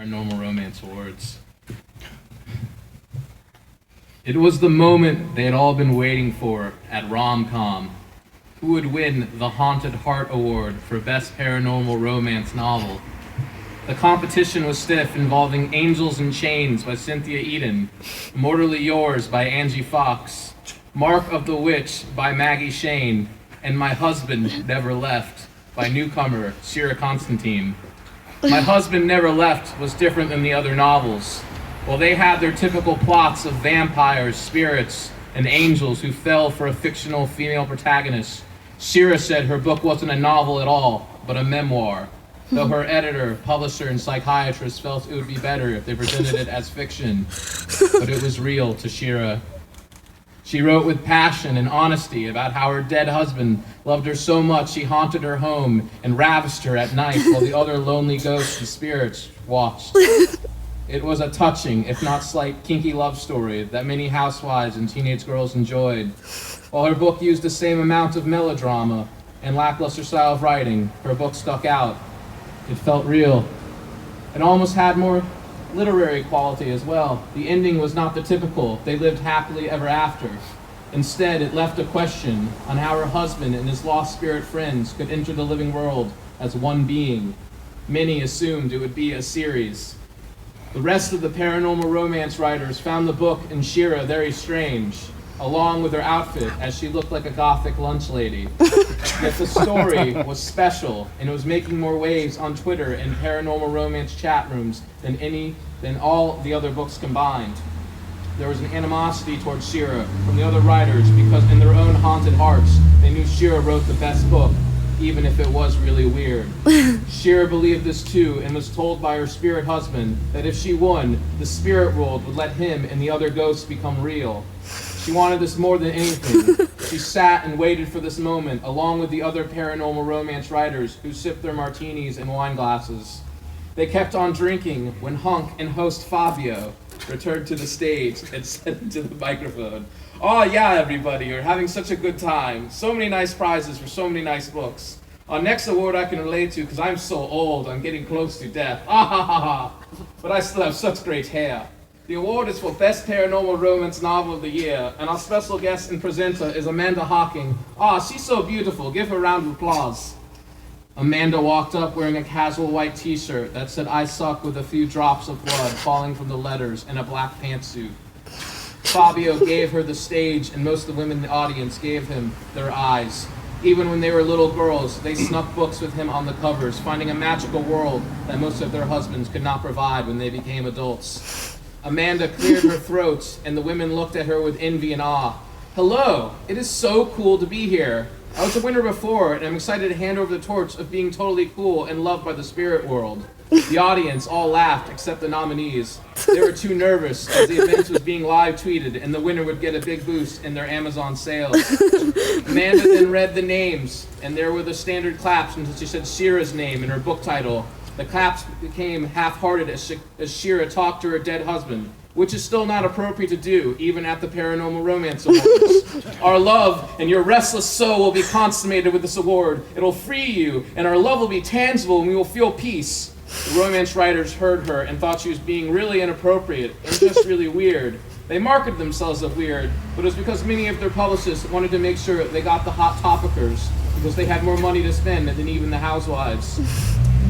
Paranormal Romance Awards. It was the moment they had all been waiting for at Rom-Com. Who would win the Haunted Heart Award for Best Paranormal Romance Novel? The competition was stiff, involving Angels in Chains by Cynthia Eden, Immortally Yours by Angie Fox, Mark of the Witch by Maggie Shane, and My Husband Never Left by newcomer Shira Constantine. My Husband Never Left was different than the other novels. While they had their typical plots of vampires, spirits, and angels who fell for a fictional female protagonist, Shira said her book wasn't a novel at all, but a memoir, though her editor, publisher, and psychiatrist felt it would be better if they presented it as fiction, but it was real to Shira. She wrote with passion and honesty about how her dead husband loved her so much he haunted her home and ravished her at night while the other lonely ghosts and spirits watched. It was a touching, if not slight, kinky love story that many housewives and teenage girls enjoyed. While her book used the same amount of melodrama and lackluster style of writing, her book stuck out. It felt real. It almost had more literary quality as well. The ending was not the typical, they lived happily ever after. Instead, it left a question on how her husband and his lost spirit friends could enter the living world as one being. Many assumed it would be a series. The rest of the paranormal romance writers found the book and Shira very strange, along with her outfit, as she looked like a gothic lunch lady. Yet the story was special, and it was making more waves on Twitter and paranormal romance chat rooms than all the other books combined. There was an animosity towards Shira from the other writers because in their own haunted hearts, they knew Shira wrote the best book, even if it was really weird. Shira believed this too and was told by her spirit husband that if she won, the spirit world would let him and the other ghosts become real. She wanted this more than anything. She sat and waited for this moment, along with the other paranormal romance writers who sipped their martinis in wine glasses. They kept on drinking when Hunk and host Fabio returned to the stage and said into the microphone, "Oh yeah, everybody, you're having such a good time. So many nice prizes for so many nice books. Our next award I can relate to because I'm so old, I'm getting close to death. Ah ha ha ha. But I still have such great hair. The award is for Best Paranormal Romance Novel of the Year, and our special guest and presenter is Amanda Hocking. Ah, she's so beautiful. Give her a round of applause." Amanda walked up wearing a casual white t-shirt that said "I suck" with a few drops of blood falling from the letters and a black pantsuit. Fabio gave her the stage, and most of the women in the audience gave him their eyes. Even when they were little girls, they snuck books with him on the covers, finding a magical world that most of their husbands could not provide when they became adults. Amanda cleared her throat, and the women looked at her with envy and awe. "Hello, it is so cool to be here. I was a winner before, and I'm excited to hand over the torch of being totally cool and loved by the spirit world." The audience all laughed except the nominees. They were too nervous as the event was being live tweeted and the winner would get a big boost in their Amazon sales. Amanda then read the names, and there were the standard claps until she said Shira's name and her book title. The claps became half-hearted as Shira talked to her dead husband, which is still not appropriate to do, even at the Paranormal Romance Awards. "Our love and your restless soul will be consummated with this award. It'll free you, and our love will be tangible, and we will feel peace." The romance writers heard her and thought she was being really inappropriate and just really weird. They marketed themselves as weird, but it was because many of their publicists wanted to make sure they got the hot topicers, because they had more money to spend than even the housewives.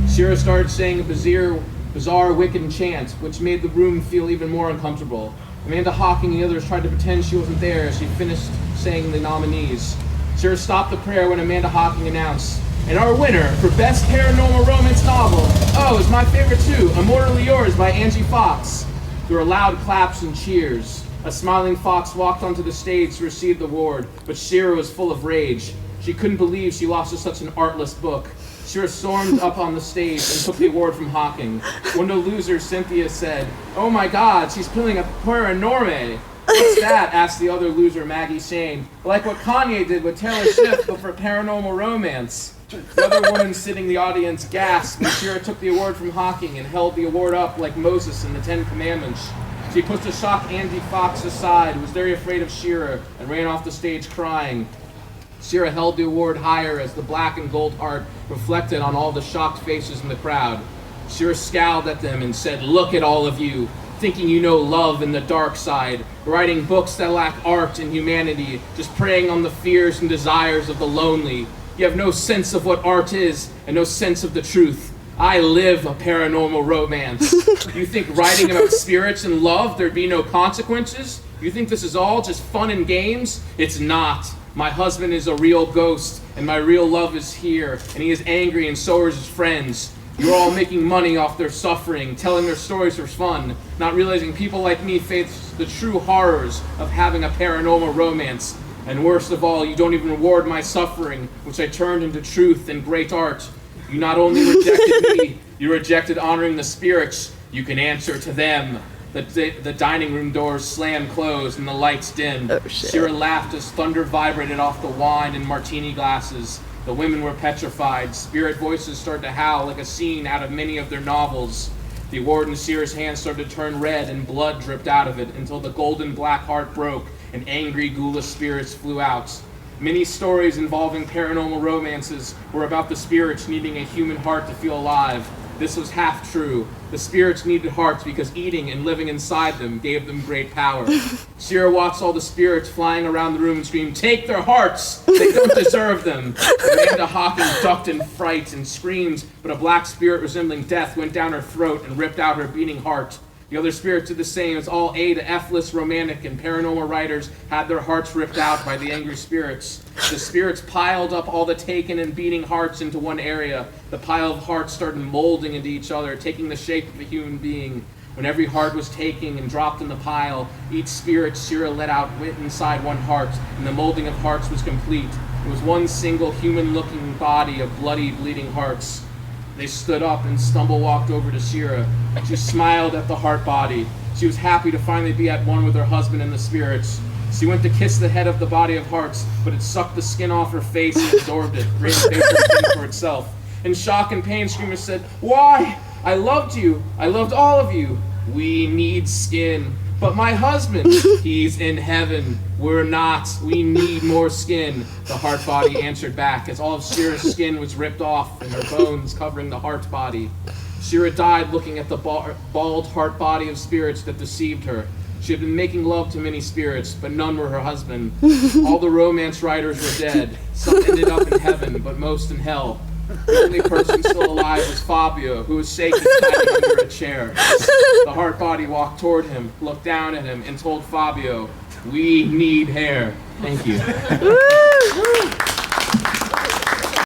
Shira started saying a bizarre Wiccan chant, which made the room feel even more uncomfortable. Amanda Hocking and the others tried to pretend she wasn't there as she finished saying the nominees. Shira stopped the prayer when Amanda Hocking announced, "And our winner for Best Paranormal Romance Novel, oh, is my favorite too, Immortally Yours by Angie Fox." There were loud claps and cheers. A smiling Fox walked onto the stage to receive the award, but Shira was full of rage. She couldn't believe she lost to such an artless book. Shira stormed up on the stage and took the award from Hocking. One of the losers, Cynthia, said, "Oh my God, she's pulling a paranorme." "What's that?" asked the other loser, Maggie Shane. "Like what Kanye did with Taylor Swift, but for paranormal romance." The other woman sitting in the audience gasped when Shira took the award from Hocking and held the award up like Moses in the Ten Commandments. She pushed a shocked Angie Fox aside, who was very afraid of Shira, and ran off the stage crying. Shira held the award higher as the black and gold heart reflected on all the shocked faces in the crowd. Shira scowled at them and said, "Look at all of you, thinking you know love and the dark side, writing books that lack art and humanity, just preying on the fears and desires of the lonely. You have no sense of what art is and no sense of the truth. I live a paranormal romance. You think writing about spirits and love, there'd be no consequences? You think this is all just fun and games? It's not. My husband is a real ghost, and my real love is here, and he is angry, and so are his friends. You're all making money off their suffering, telling their stories for fun, not realizing people like me face the true horrors of having a paranormal romance. And worst of all, you don't even reward my suffering, which I turned into truth and great art. You not only rejected me, you rejected honoring the spirits. You can answer to them." The dining room doors slammed closed and the lights dimmed. Oh, shit. Shira laughed as thunder vibrated off the wine and martini glasses. The women were petrified. Spirit voices started to howl like a scene out of many of their novels. The warden Shira's hand started to turn red and blood dripped out of it until the golden black heart broke and angry ghoulish spirits flew out. Many stories involving paranormal romances were about the spirits needing a human heart to feel alive. This was half true. The spirits needed hearts because eating and living inside them gave them great power. Shira watched all the spirits flying around the room and screamed, "Take their hearts! They don't deserve them!" Amanda Hawkins ducked in fright and screamed, but a black spirit resembling death went down her throat and ripped out her beating heart. The other spirits did the same, as all A to F-list romantic and paranormal writers had their hearts ripped out by the angry spirits. The spirits piled up all the taken and beating hearts into one area. The pile of hearts started molding into each other, taking the shape of a human being. When every heart was taken and dropped in the pile, each spirit Shira let out went inside one heart, and the molding of hearts was complete. It was one single human-looking body of bloody, bleeding hearts. They stood up and stumble-walked over to Shira. She smiled at the heart body. She was happy to finally be at one with her husband and the spirits. She went to kiss the head of the body of hearts, but it sucked the skin off her face and absorbed it, creating paper skin for itself. In shock and pain, Screamer said, "Why? I loved you. I loved all of you. We need skin. But my husband, he's in heaven. We're not. We need more skin." The heart body answered back as all of Shira's skin was ripped off and her bones covering the heart body. Shira died looking at the bald heart body of spirits that deceived her. She had been making love to many spirits, but none were her husband. All the romance writers were dead. Some ended up in heaven, but most in hell. The only person still alive was Fabio, who was shaking hiding under a chair. The heart body walked toward him, looked down at him, and told Fabio, "We need hair." Thank you.